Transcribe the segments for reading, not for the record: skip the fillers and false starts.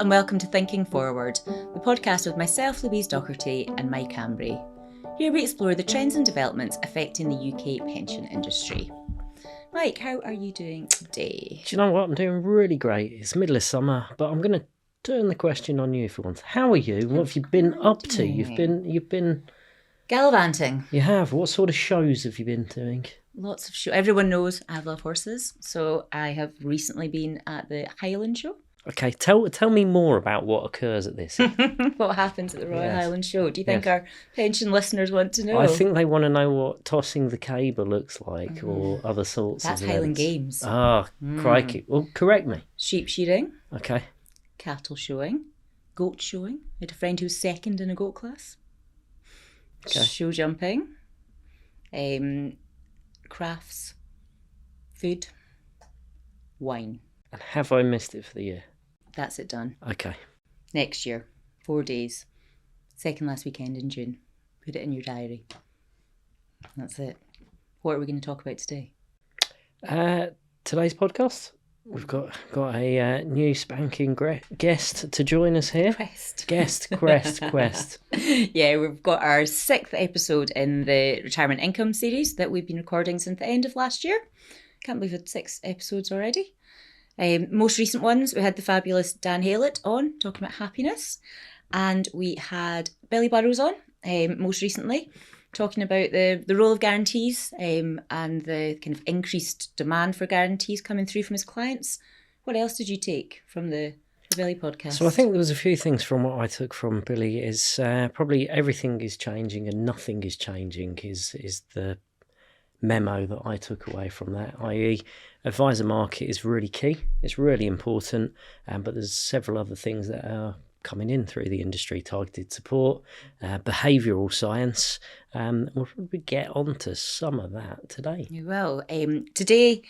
and welcome to Thinking Forward, the podcast with myself, Louise Docherty, and Mike Ambry. Here we explore the trends and developments affecting the UK pension industry. Mike, how are you doing today? Do you know what? I'm doing really great. It's middle of summer, but I'm going to turn the question on you for once. How are you? What have you been up to? You've been gallivanting. You have. What sort of shows have you been doing? Lots of shows. Everyone knows I love horses, so I have recently been at the Highland Show. Okay, tell me more about what occurs at this. What happens at the Royal Highland Show? Do you think our pension listeners want to know? I think they want to know what tossing the cable looks like, or other sorts That's of Highland events. Games. Crikey. Well, correct me. Sheep shearing. Okay. Cattle showing. Goat showing. I had a friend who was second in a goat class. Okay. Show jumping. Crafts. Food. Wine. And have I missed it for the year? That's it done. Okay. Next year, 4 days. Second last weekend in June. Put it in your diary. That's it. What are we going to talk about today? Today's podcast, we've got a new spanking guest to join us here. Quest. Yeah, we've got our 6th episode in the retirement income series that we've been recording since the end of last year. Can't believe we've had 6 episodes already. Most recent ones, we had the fabulous Dan Haylett on, talking about happiness. And we had Billy Burrows on, most recently, talking about the role of guarantees and the kind of increased demand for guarantees coming through from his clients. What else did you take from the Billy podcast? So I think there was a few things from what I took from Billy is probably everything is changing and nothing is changing is the memo that I took away from that, i.e. advisor market is really key, it's really important, but there's several other things that are coming in through the industry, targeted support, behavioural science. We'll probably get onto some of that today. You will. Today,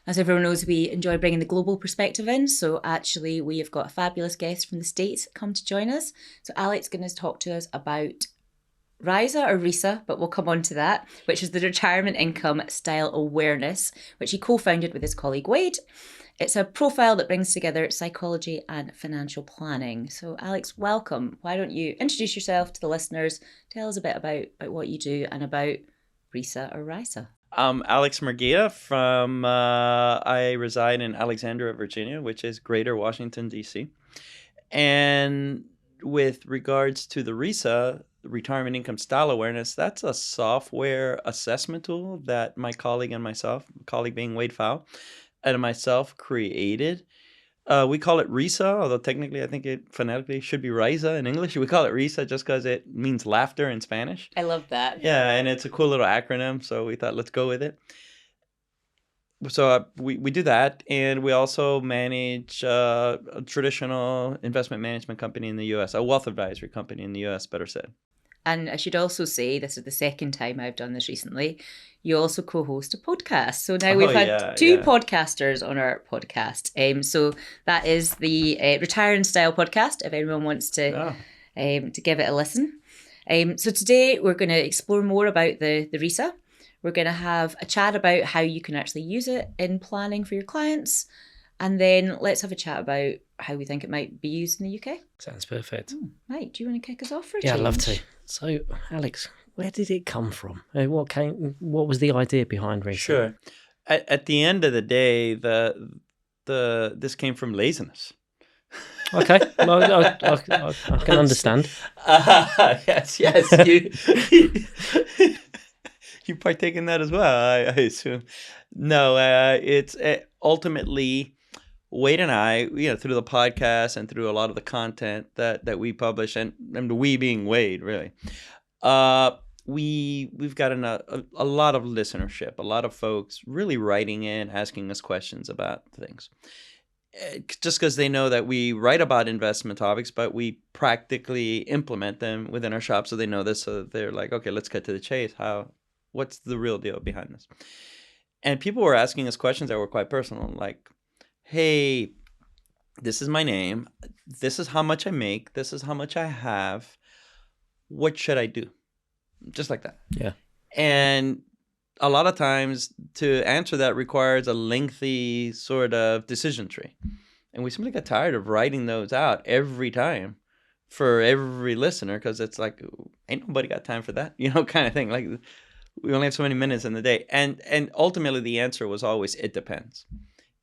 as everyone knows, we enjoy bringing the global perspective in, so actually we have got a fabulous guest from the States come to join us. So Alex's going to talk to us about RISA or RISA, but we'll come on to that, which is the Retirement Income Style Awareness, which he co-founded with his colleague Wade. It's a profile that brings together psychology and financial planning. So Alex, welcome. Why don't you introduce yourself to the listeners, tell us a bit about what you do and about RISA or RISA. I'm Alex Murguia from, I reside in Alexandria, Virginia, which is Greater Washington, D.C. And with regards to the RISA, Retirement Income Style Awareness, that's a software assessment tool that my colleague and myself, colleague being Wade Fowl, and myself created. We call it RISA, although technically I think it phonetically should be RISA in English. We call it RISA just because it means laughter in Spanish. I love that. Yeah, and it's a cool little acronym, so we thought let's go with it. So we do that, and we also manage a traditional investment management company in the U.S., a wealth advisory company in the U.S., better said. And I should also say, this is the second time I've done this recently, you also co-host a podcast. So now we've had two podcasters on our podcast. So that is the Retire in Style podcast, if anyone wants to give it a listen. So today we're going to explore more about the RISA. We're going to have a chat about how you can actually use it in planning for your clients. And then let's have a chat about how we think it might be used in the UK. Sounds perfect. Mike, do you want to kick us off for a change? Yeah, I'd love to. So, Alex, where did it come from? What was the idea behind RISA? Sure. At the end of the day, this came from laziness. Okay, well, I can understand. Yes. You partake in that as well, I assume. No, it's ultimately Wade and I, through the podcast and through a lot of the content that we publish, and we being Wade, really, we've gotten a lot of listenership, a lot of folks really writing in, asking us questions about things. Just because they know that we write about investment topics, but we practically implement them within our shop, so they know this. So they're like, okay, let's cut to the chase. What's the real deal behind this? And people were asking us questions that were quite personal, like, hey, this is my name. This is how much I make. This is how much I have. What should I do? Just like that. Yeah. And a lot of times to answer that requires a lengthy sort of decision tree. And we simply got tired of writing those out every time for every listener, because it's like, ain't nobody got time for that, kind of thing. Like, we only have so many minutes in the day. And ultimately the answer was always, it depends.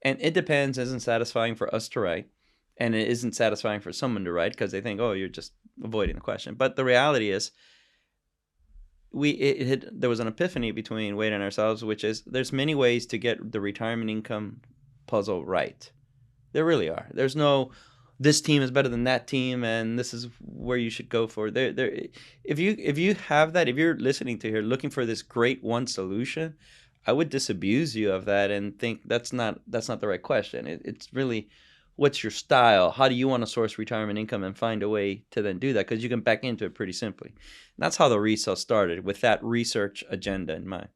And it depends isn't satisfying for us to write. And it isn't satisfying for someone to write because they think, oh, you're just avoiding the question. But the reality is, there was an epiphany between Wade and ourselves, which is there's many ways to get the retirement income puzzle right. There really are. There's no, this team is better than that team, and this is where you should go for. If you have that, if you're listening to here looking for this great one solution, I would disabuse you of that and think that's not the right question. It's really, what's your style? How do you want to source retirement income, and find a way to then do that? Because you can back into it pretty simply. And that's how the RISA started, with that research agenda in mind.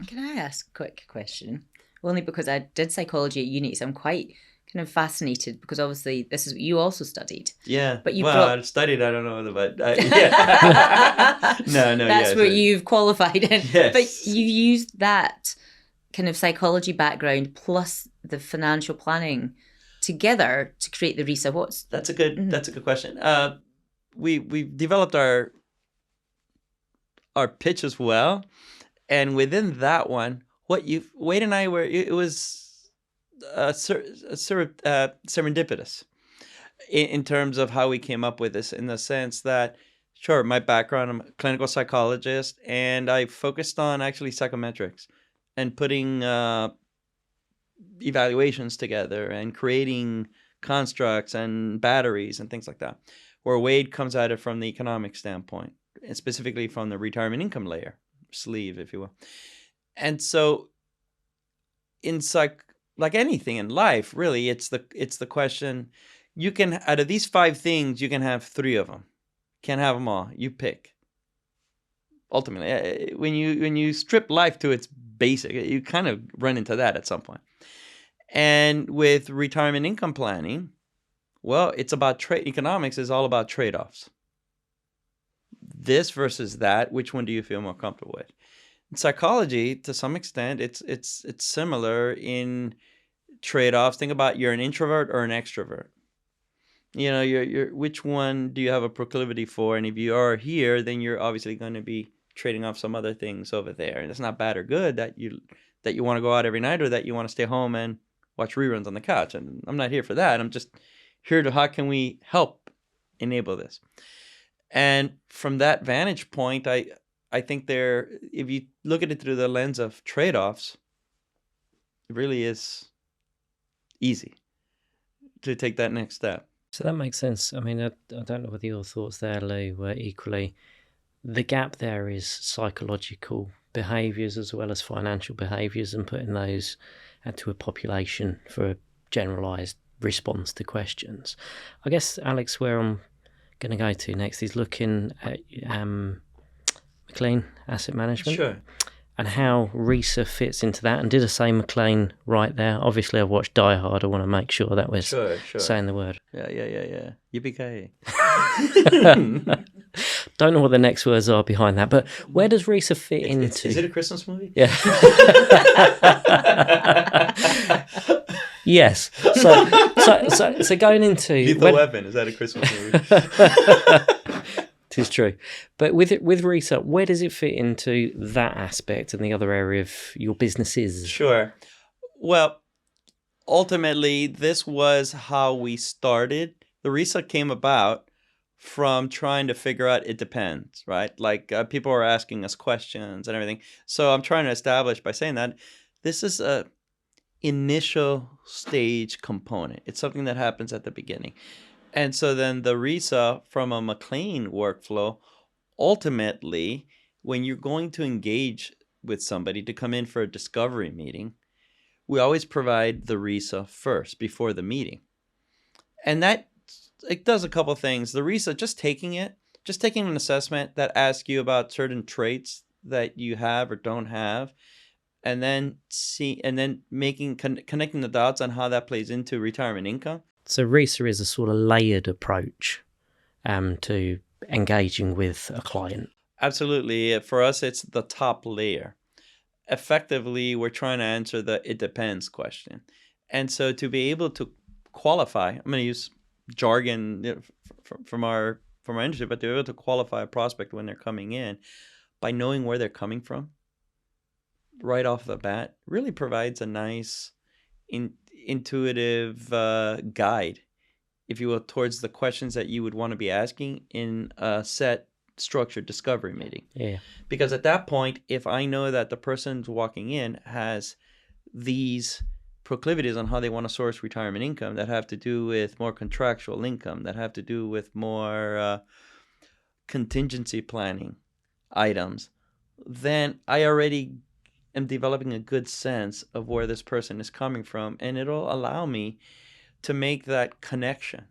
Can I ask a quick question? Only because I did psychology at uni, so I'm quite kind of fascinated, because obviously this is what you also studied. Yeah. But you I studied, I don't know, but yeah. No. That's where you've qualified in. Yes. But you used that kind of psychology background plus the financial planning together to create the RISA. That's a good question. We've developed our pitch as well, and within that one, Wade and I were, it was serendipitous in terms of how we came up with this, in the sense that, sure, my background, I'm a clinical psychologist, and I focused on actually psychometrics and putting evaluations together and creating constructs and batteries and things like that, where Wade comes at it from the economic standpoint, and specifically from the retirement income layer, sleeve, if you will. And so in like anything in life, really, it's the question, you can, out of these 5 things, you can have 3 of them. Can't have them all. You pick. Ultimately, when you strip life to its basic, you kind of run into that at some point. And with retirement income planning, well, it's about economics is all about trade-offs. This versus that, which one do you feel more comfortable with? In psychology, to some extent, it's similar in trade-offs. Think about, you're an introvert or an extrovert. You're which one do you have a proclivity for? And if you are here, then you're obviously going to be trading off some other things over there. And it's not bad or good that you want to go out every night, or that you want to stay home and watch reruns on the couch. And I'm not here for that. I'm just here to, how can we help enable this? And from that vantage point, I think if you look at it through the lens of trade-offs, it really is easy to take that next step. So that makes sense. I mean, I don't know whether your thoughts there, Lou, were equally, the gap there is psychological behaviours as well as financial behaviours, and putting those to a population for a generalised response to questions. I guess, Alex, where I'm going to go to next is looking at McLean Asset Management. Sure. And how RISA fits into that. And did I say McLean right there? Obviously, I've watched Die Hard. I want to make sure that we're saying the word. Yeah. Yippee-ki-yay. Don't know what the next words are behind that, but where does RISA fit into? Is it a Christmas movie? Yeah. Yes. So going into Lethal Weapon, is that a Christmas movie? It is true. But with RISA, where does it fit into that aspect and the other area of your businesses? Sure. Well, ultimately, this was how we started. The RISA came about from trying to figure out, it depends, right? Like people are asking us questions and everything. So I'm trying to establish by saying that this is a initial stage component. It's something that happens at the beginning. And so then the RISA from a McLean workflow, ultimately, when you're going to engage with somebody to come in for a discovery meeting, we always provide the RISA first before the meeting. And that, it does a couple things. The RISA, just taking an assessment that asks you about certain traits that you have or don't have, and then connecting the dots on how that plays into retirement income. So RISA is a sort of layered approach to engaging with a client. Absolutely. For us, it's the top layer. Effectively, we're trying to answer the it depends question. And so to be able to qualify. I'm going to use jargon from our industry, but to be able to qualify a prospect when they're coming in by knowing where they're coming from right off the bat really provides a nice intuitive guide, if you will, towards the questions that you would want to be asking in a set structured discovery meeting. Yeah. Because at that point, if I know that the person's walking in has these proclivities on how they want to source retirement income that have to do with more contractual income, that have to do with more contingency planning items, then I already am developing a good sense of where this person is coming from, and it'll allow me to make that connection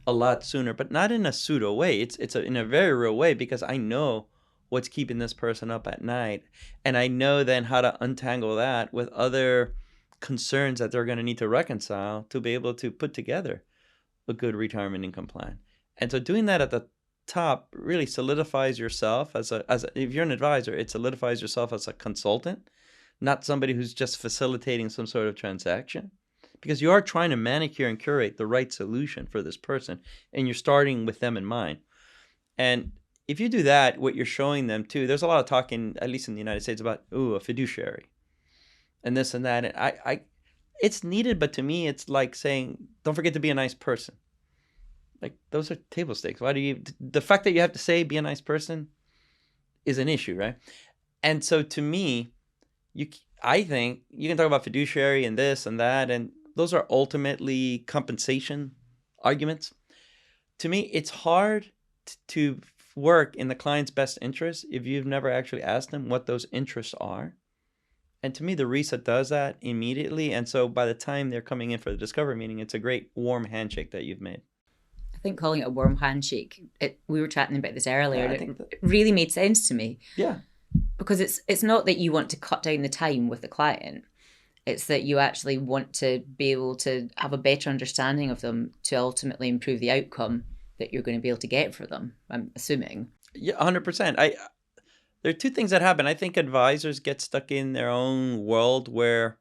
a lot sooner, but not in a pseudo way. It's in a very real way, because I know what's keeping this person up at night, and I know then how to untangle that with other concerns that they're going to need to reconcile to be able to put together a good retirement income plan. And so doing that at the top really solidifies yourself as a if you're an advisor, it solidifies yourself as a consultant, not somebody who's just facilitating some sort of transaction, because you are trying to manicure and curate the right solution for this person, and you're starting with them in mind. And if you do that, what you're showing them too, there's a lot of talk at least in the United States, about a fiduciary and this and that. And I it's needed, but to me it's like saying, don't forget to be a nice person. Like, those are table stakes. The fact that you have to say be a nice person is an issue, right? And so to me, I think you can talk about fiduciary and this and that, and those are ultimately compensation arguments. To me, it's hard to work in the client's best interest if you've never actually asked them what those interests are. And to me, the RISA does that immediately. And so by the time they're coming in for the discovery meeting, it's a great warm handshake that you've made. I think calling it a warm handshake, we were chatting about this earlier, Yeah, and it really made sense to me. Yeah. Because it's not that you want to cut down the time with the client. It's that you actually want to be able to have a better understanding of them to ultimately improve the outcome that you're going to be able to get for them, I'm assuming. Yeah, 100%. There are two things that happen. I think advisors get stuck in their own world where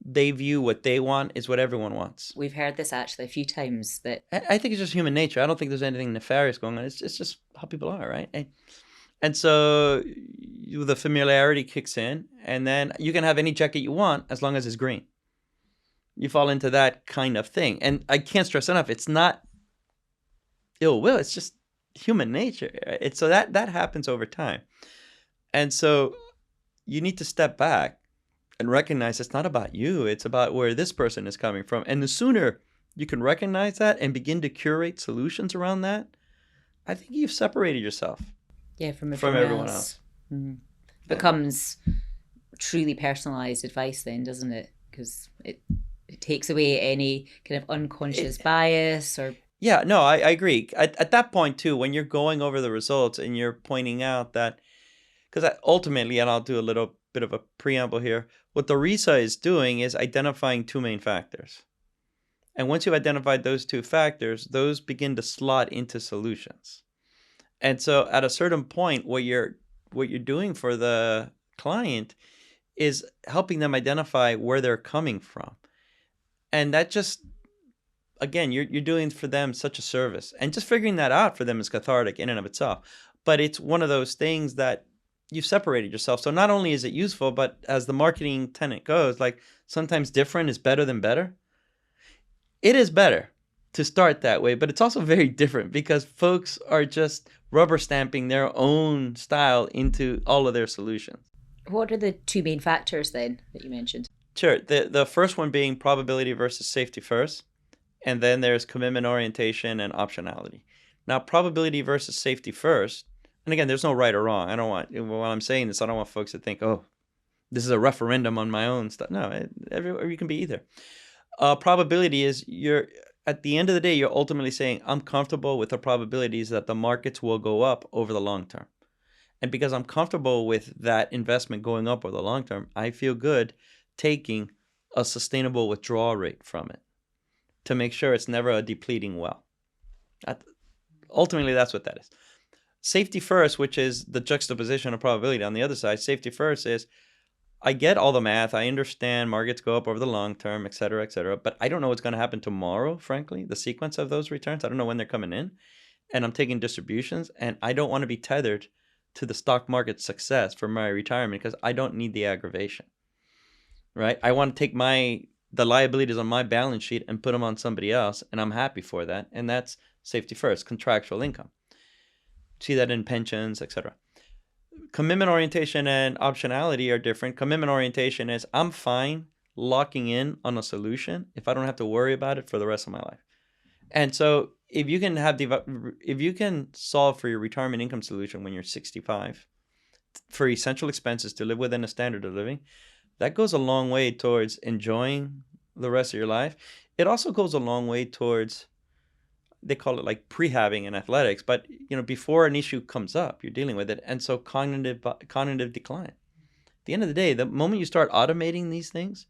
they view what they want is what everyone wants. We've heard this actually a few times. That I think it's just human nature. I don't think there's anything nefarious going on. It's just how people are, right? And so the familiarity kicks in, and then you can have any jacket you want as long as it's green. You fall into that kind of thing. And I can't stress enough, it's not ill will, it's just human nature. So that happens over time. And so you need to step back and recognize it's not about you, it's about where this person is coming from. And the sooner you can recognize that and begin to curate solutions around that, I think you've separated yourself. Yeah, from everyone else. Mm-hmm. Becomes truly personalized advice then, doesn't it? Because it takes away any kind of unconscious bias or... Yeah, no, I agree. At that point too, when you're going over the results and you're pointing out that, because ultimately, and I'll do a little bit of a preamble here, what the RISA is doing is identifying two main factors. And once you've identified those two factors, those begin to slot into solutions. And so at a certain point, what you're doing for the client is helping them identify where they're coming from. And that just, again, you're doing for them such a service. And just figuring that out for them is cathartic in and of itself. But it's one of those things that you've separated yourself. So not only is it useful, but as the marketing tenet goes, like, sometimes different is better than better. It is better to start that way, but it's also very different because folks are just rubber stamping their own style into all of their solutions. What are the two main factors then that you mentioned? Sure. The first one being probability versus safety first, and then there's commitment orientation and optionality. Now, probability versus safety first, and again, there's no right or wrong. While I'm saying this, I don't want folks to think, oh, this is a referendum on my own stuff. No, you can be either. Probability is at the end of the day, you're ultimately saying, I'm comfortable with the probabilities that the markets will go up over the long term. And because I'm comfortable with that investment going up over the long term, I feel good taking a sustainable withdrawal rate from it to make sure it's never a depleting well. Ultimately, that's what that is. Safety first, which is the juxtaposition of probability on the other side, safety first is, I get all the math. I understand markets go up over the long term, et cetera, but I don't know what's going to happen tomorrow, frankly, the sequence of those returns. I don't know when they're coming in, and I'm taking distributions, and I don't want to be tethered to the stock market success for my retirement because I don't need the aggravation, right? I want to take the liabilities on my balance sheet and put them on somebody else, and I'm happy for that. And that's safety first, contractual income. See that in pensions, et cetera. Commitment orientation and optionality are different. Commitment orientation is I'm fine locking in on a solution if I don't have to worry about it for the rest of my life. And so if you can solve for your retirement income solution when you're 65 for essential expenses to live within a standard of living, that goes a long way towards enjoying the rest of your life. It also goes a long way towards, they call it like prehabbing in athletics, but before an issue comes up, you're dealing with it. And so cognitive decline. At the end of the day, the moment you start automating these things,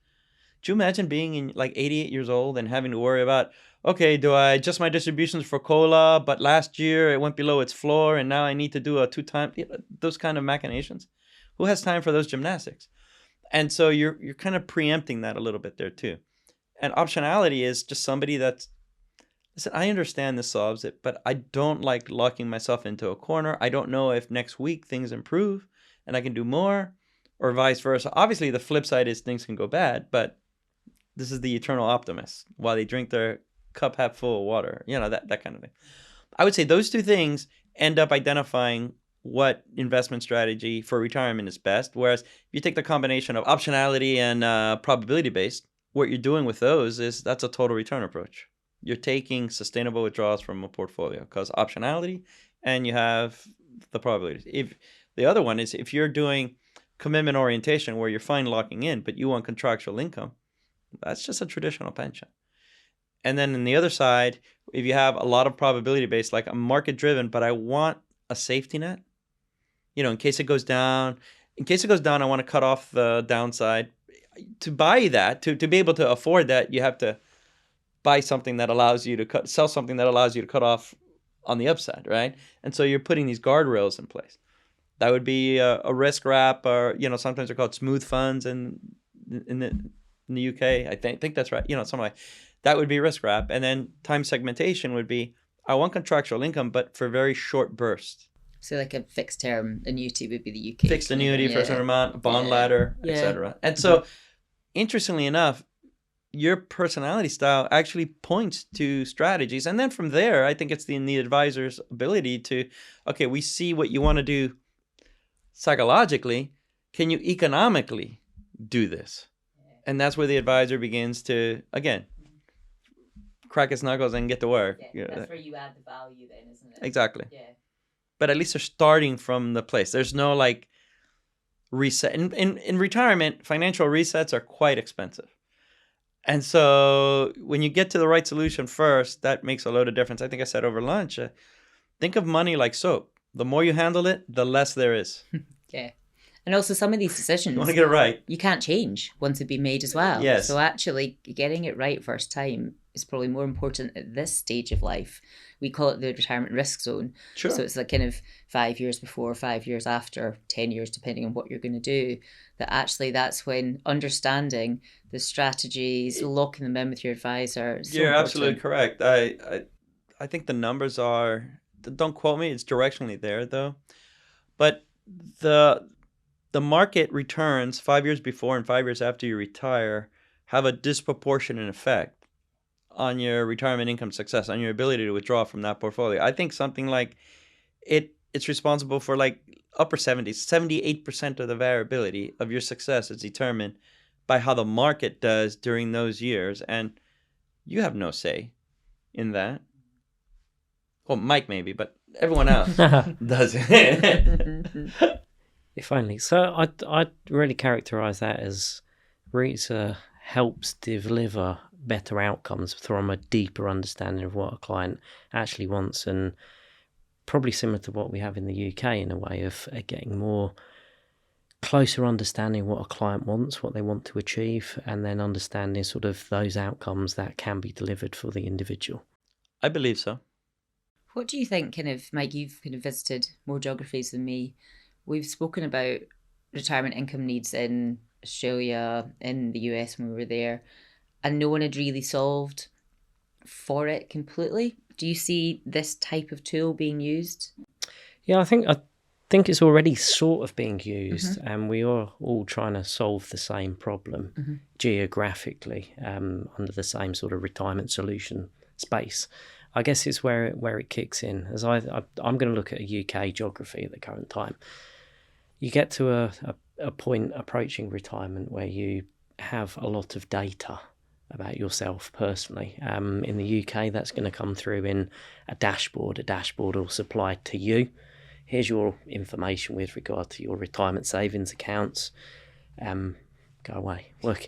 do you imagine being in like 88 years old and having to worry about, okay, do I adjust my distributions for COLA, but last year it went below its floor and now I need to do a 2-time, those kind of machinations? Who has time for those gymnastics? And so you're kind of preempting that a little bit there too. And optionality is just somebody that's, listen, I understand this solves it, but I don't like locking myself into a corner. I don't know if next week things improve and I can do more, or vice versa. Obviously, the flip side is things can go bad, but this is the eternal optimist while they drink their cup half full of water, that kind of thing. I would say those two things end up identifying what investment strategy for retirement is best. Whereas if you take the combination of optionality and probability based, what you're doing with those is that's a total return approach. You're taking sustainable withdrawals from a portfolio because optionality, and you have the probabilities. If the other one is if you're doing commitment orientation where you're fine locking in, but you want contractual income, that's just a traditional pension. And then on the other side, if you have a lot of probability based, like I'm market driven, but I want a safety net, in case it goes down. In case it goes down, I want to cut off the downside. To buy that, to be able to afford that, you have to buy something that allows you to sell something that allows you to cut off on the upside, right? And so you're putting these guardrails in place. That would be a risk wrap, or sometimes they're called smooth funds in the UK. I think that's right. Something like that would be risk wrap. And then time segmentation would be I want contractual income, but for very short bursts. So like a fixed term annuity would be the UK. Fixed annuity for a certain amount, a bond ladder, etc. And so, interestingly enough, your personality style actually points to strategies. And then from there, I think it's in the advisor's ability to, okay, we see what you want to do psychologically. Can you economically do this? And that's where the advisor begins to, again, crack his knuckles and get to work. Yeah, that's where you add the value then, isn't it? Exactly. Yeah. But at least they're starting from the place. There's no like reset. In retirement, financial resets are quite expensive. And so when you get to the right solution first, that makes a load of difference. I think I said over lunch, think of money like soap. The more you handle it, the less there is. Yeah. And also some of these decisions, you want to get it right. You can't change once they've been made as well. Yes. So actually getting it right first time is probably more important at this stage of life. We call it the retirement risk zone. Sure. So it's like kind of 5 years before, 5 years after, 10 years, depending on what you're going to do. That actually that's when understanding the strategies, locking them in with your advisor. So You're important. absolutely correct. I think the numbers are, don't quote me, it's directionally there though. But the market returns 5 years before and 5 years after you retire have a disproportionate effect on your retirement income success, on your ability to withdraw from that portfolio. I think something like it's responsible for like upper 70s, 78% of the variability of your success is determined by how the market does during those years. And you have no say in that. Well, Mike maybe, but everyone else does. If only. So I'd really characterise that as RISA helps deliver better outcomes from a deeper understanding of what a client actually wants, and probably similar to what we have in the UK in a way of getting more closer understanding what a client wants, what they want to achieve, and then understanding sort of those outcomes that can be delivered for the individual. I believe so. What do you think, kind of, Mike, you've kind of visited more geographies than me. We've spoken about retirement income needs in Australia, in the US when we were there, and no one had really solved for it completely. Do you see this type of tool being used? Yeah, I think it's already sort of being used, and we are all trying to solve the same problem geographically under the same sort of retirement solution space. I guess it's where it kicks in. As I'm going to look at a UK geography at the current time. You get to a point approaching retirement where you have a lot of data about yourself personally. In the UK, that's going to come through in a dashboard. A dashboard will supply to you. Here's your information with regard to your retirement savings accounts. Go away, work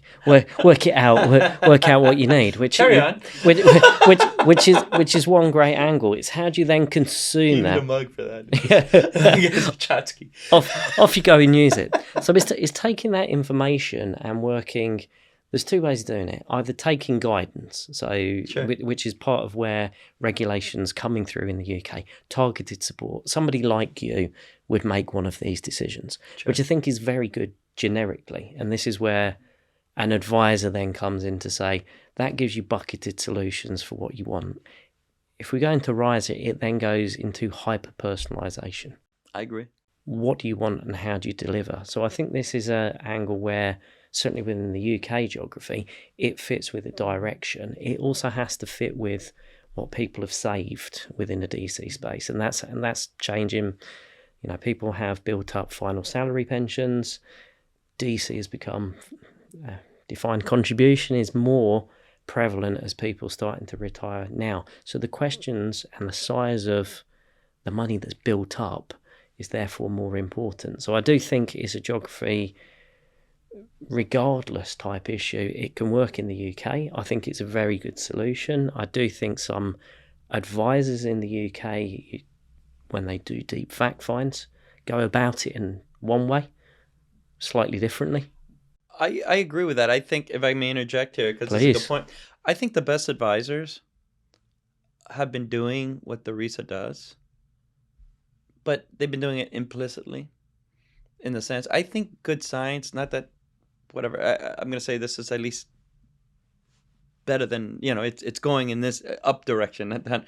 it out, work out what you need. Carry on. Which is one great angle. It's how do you then consume Need that? a mug for that. Chatsky. Off you go and use it. So it's taking that information and working. There's two ways of doing it. Either taking guidance, which is part of where regulation's coming through in the UK, targeted support. Somebody like you would make one of these decisions, which I think is very good generically. And this is where an advisor then comes in to say, that gives you bucketed solutions for what you want. If we go into RISA, it then goes into hyper-personalisation. I agree. What do you want and how do you deliver? So I think this is an angle where, certainly within the UK geography, it fits with the direction. It also has to fit with what people have saved within the DC space, and that's changing. You know, people have built up final salary pensions. DC has become defined contribution is more prevalent as people starting to retire now. So the questions and the size of the money that's built up is therefore more important. So I do think it's a geography regardless type issue. It can work in the UK. I think it's a very good solution. I do think some advisors in the UK, when they do deep fact finds, go about it in one way, slightly differently. I agree with that. I think, if I may interject here, because this is a good point, I think the best advisors have been doing what the RISA does, but they've been doing it implicitly, in the sense, I think good science, not that, whatever, I'm going to say this is at least better than, it's going in this up direction. That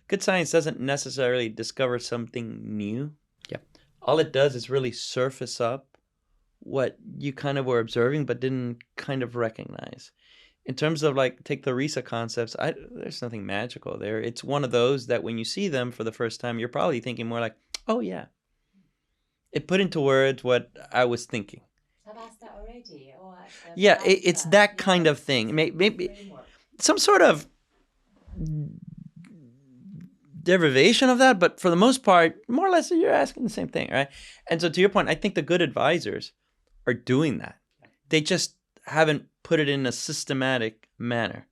good science doesn't necessarily discover something new. Yep. All it does is really surface up what you kind of were observing but didn't kind of recognize. In terms of, like, take the RISA concepts, there's nothing magical there. It's one of those that when you see them for the first time, you're probably thinking more like, oh yeah, it put into words what I was thinking. I've asked that already. Yeah, it's that kind of thing. Maybe some sort of derivation of that, but for the most part, more or less, you're asking the same thing, right? And so, to your point, I think the good advisors are doing that. They just haven't put it in a systematic manner.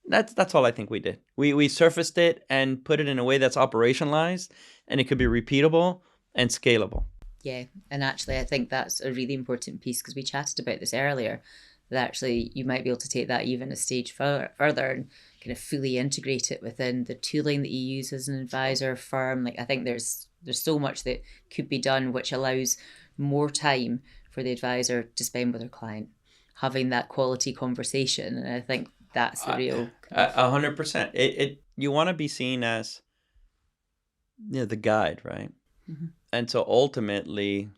That's all I think we did. We surfaced it and put it in a way that's operationalized, and it could be repeatable and scalable. Yeah, and actually I think that's a really important piece, because we chatted about this earlier, that actually you might be able to take that even a stage further and kind of fully integrate it within the tooling that you use as an advisor firm. Like, I think there's so much that could be done, which allows more time for the advisor to spend with their client, having that quality conversation. And I think that's the real 100%. You want to be seen as the guide, right? Mm-hmm. And so ultimately,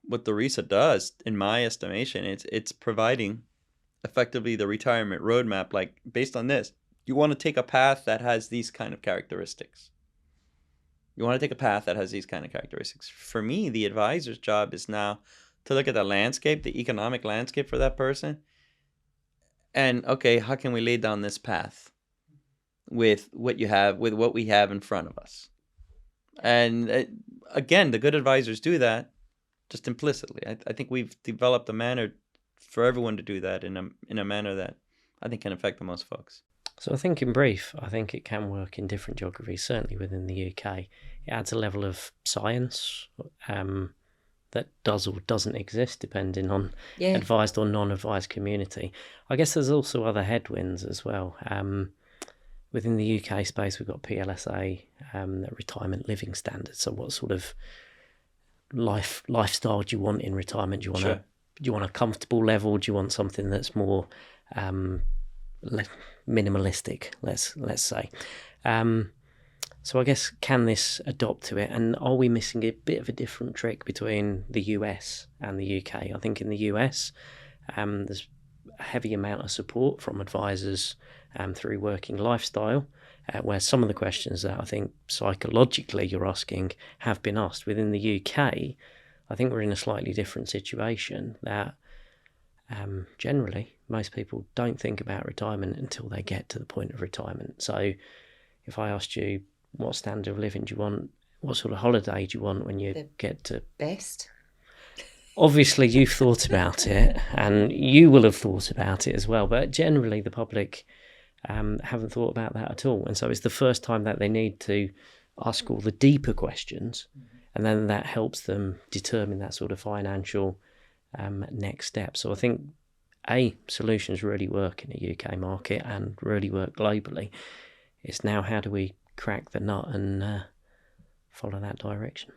what the RISA does, in my estimation, it's providing effectively the retirement roadmap. Like, based on this, you want to take a path that has these kind of characteristics. For me, the advisor's job is now to look at the landscape, the economic landscape for that person, and, okay, how can we lay down this path with what we have in front of us? And again, the good advisors do that just implicitly. I think we've developed a manner for everyone to do that in a manner that I think can affect the most folks. So I think, in brief, I think it can work in different geographies, certainly within the UK. It adds a level of science that does or doesn't exist depending on advised or non-advised community. I guess there's also other headwinds as well. Within the UK space, we've got PLSA, retirement living standards. So what sort of lifestyle do you want in retirement? Do you want you want a comfortable level? Do you want something that's more minimalistic? Let's say. So I guess, can this adopt to it? And are we missing a bit of a different trick between the US and the UK? I think in the US, there's a heavy amount of support from advisors through working lifestyle, where some of the questions that I think psychologically you're asking have been asked. Within the UK, I think we're in a slightly different situation that generally most people don't think about retirement until they get to the point of retirement. So if I asked you, what standard of living do you want? What sort of holiday do you want when you get to... Best. Obviously, you've thought about it, and you will have thought about it as well. But generally, the public haven't thought about that at all. And so it's the first time that they need to ask all the deeper questions, and then that helps them determine that sort of financial next step. So I think, solutions really work in the UK market and really work globally. It's now, how do we crack the nut and follow that direction?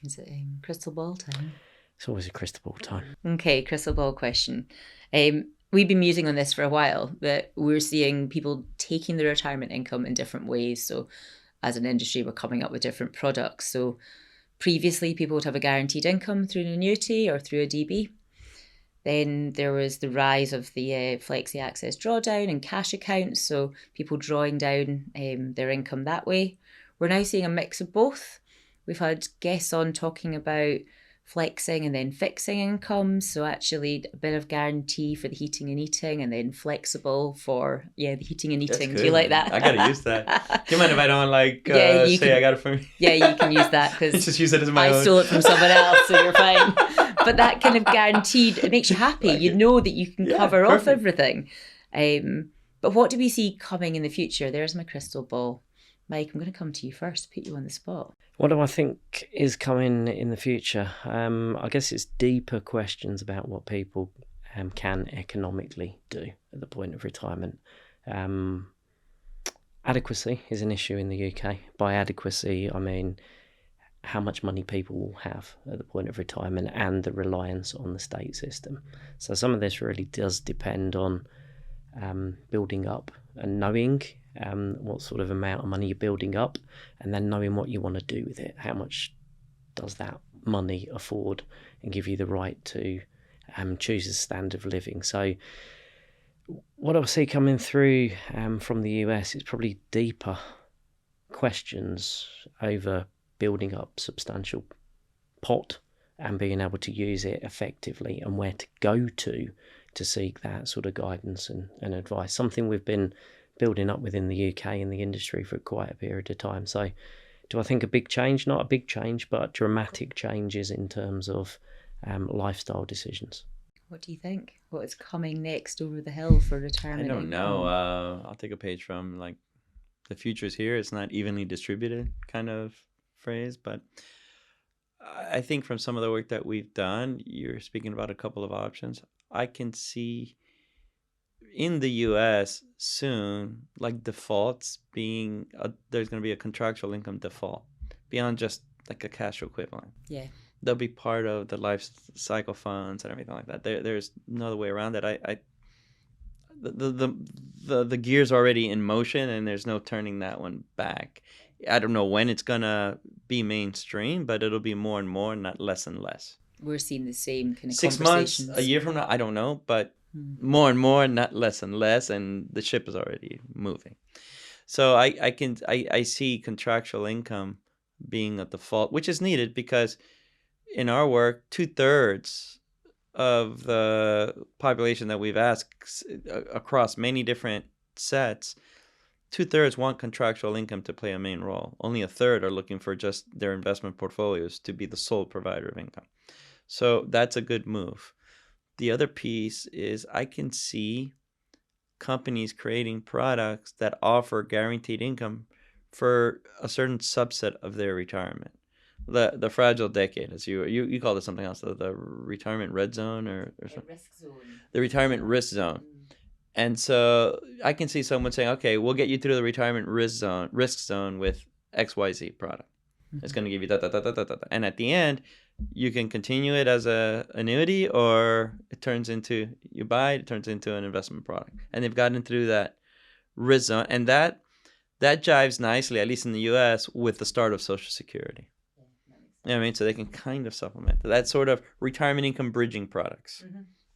Is it crystal ball time? It's always a crystal ball time. Okay, crystal ball question. We've been musing on this for a while, that we're seeing people taking their retirement income in different ways. So as an industry, we're coming up with different products. So previously, people would have a guaranteed income through an annuity or through a DB. Then there was the rise of the Flexi Access drawdown and cash accounts, so people drawing down their income that way. We're now seeing a mix of both. We've had guests on talking about flexing and then fixing income, so actually a bit of guarantee for the heating and eating, and then flexible for the heating and eating. Do you like that? I gotta use that. Do you mind if I don't I got it from you? Yeah, you can use that, because just use it as my I own. stole it from someone else, so you're fine. But that kind of guaranteed, it makes you happy. You know that you can cover off everything. But what do we see coming in the future? There's my crystal ball. Mike, I'm going to come to you first, put you on the spot. What do I think is coming in the future? I guess it's deeper questions about what people can economically do at the point of retirement. Adequacy is an issue in the UK. By adequacy, I mean how much money people will have at the point of retirement and the reliance on the state system. So some of this really does depend on building up and knowing what sort of amount of money you're building up, and then knowing what you want to do with it. How much does that money afford and give you the right to choose a standard of living? So what I see coming through from the US is probably deeper questions over building up substantial pot and being able to use it effectively, and where to go to seek that sort of guidance and advice. Something we've been building up within the UK in the industry for quite a period of time. So do I think a big change? Not a big change, but dramatic changes in terms of lifestyle decisions. What do you think? What is coming next over the hill for retirement? I don't know. I'll take a page from the future's here. It's not evenly distributed kind of phrase, but I think from some of the work that we've done, you're speaking about a couple of options. I can see in the US soon, defaults being, there's going to be a contractual income default beyond just a cash equivalent. Yeah. They'll be part of the life cycle funds and everything like that. There's no other way around it. The gear's already in motion, and there's no turning that one back. I don't know when it's going to be mainstream, but it'll be more and more, not less and less. We're seeing the same kind of 6 months, a year from now, I don't know, but more and more, not less and less, and the ship is already moving. So I see contractual income being a default, which is needed because in our work, 2/3 of the population that we've asked across many different sets, 2/3 want contractual income to play a main role. Only 1/3 are looking for just their investment portfolios to be the sole provider of income. So that's a good move. The other piece is I can see companies creating products that offer guaranteed income for a certain subset of their retirement. The fragile decade, as you call it something else, the retirement red zone or something. Risk zone. The retirement risk zone. And so I can see someone saying, okay, we'll get you through the retirement risk zone with XYZ product. Mm-hmm. It's going to give you that. And at the end, you can continue it as a annuity, or it turns into, you buy it, it turns into an investment product. And they've gotten through that RISA, and that jives nicely, at least in the US, with the start of Social Security. You know what I mean? So they can kind of supplement that sort of retirement income bridging products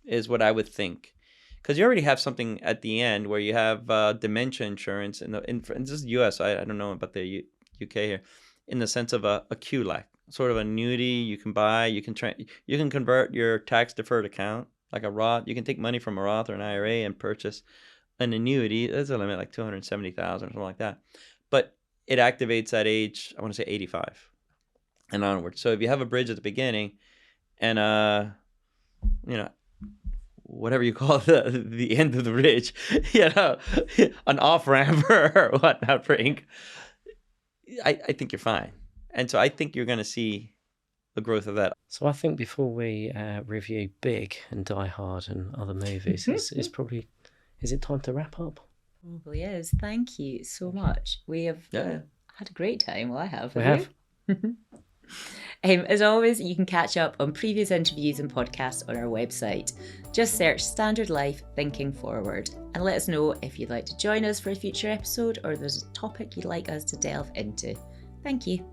is what I would think. Because you already have something at the end where you have dementia insurance, and this is US, I don't know about the UK here, in the sense of a QLAC, sort of annuity you can buy. You can convert your tax deferred account, like a Roth. You can take money from a Roth or an IRA and purchase an annuity. There's a limit, like 270,000 or something like that. But it activates at age, I want to say 85 and onward. So if you have a bridge at the beginning and whatever you call the end of the bridge, an off ramp or whatnot for ink, I think you're fine. And so I think you're going to see the growth of that. So I think before we review Big and Die Hard and other movies, is it time to wrap up? Probably is. Thank you so much. We have had a great time. Well, I have. We have. As always, you can catch up on previous interviews and podcasts on our website. Just search Standard Life Thinking Forward and let us know if you'd like to join us for a future episode or there's a topic you'd like us to delve into. Thank you.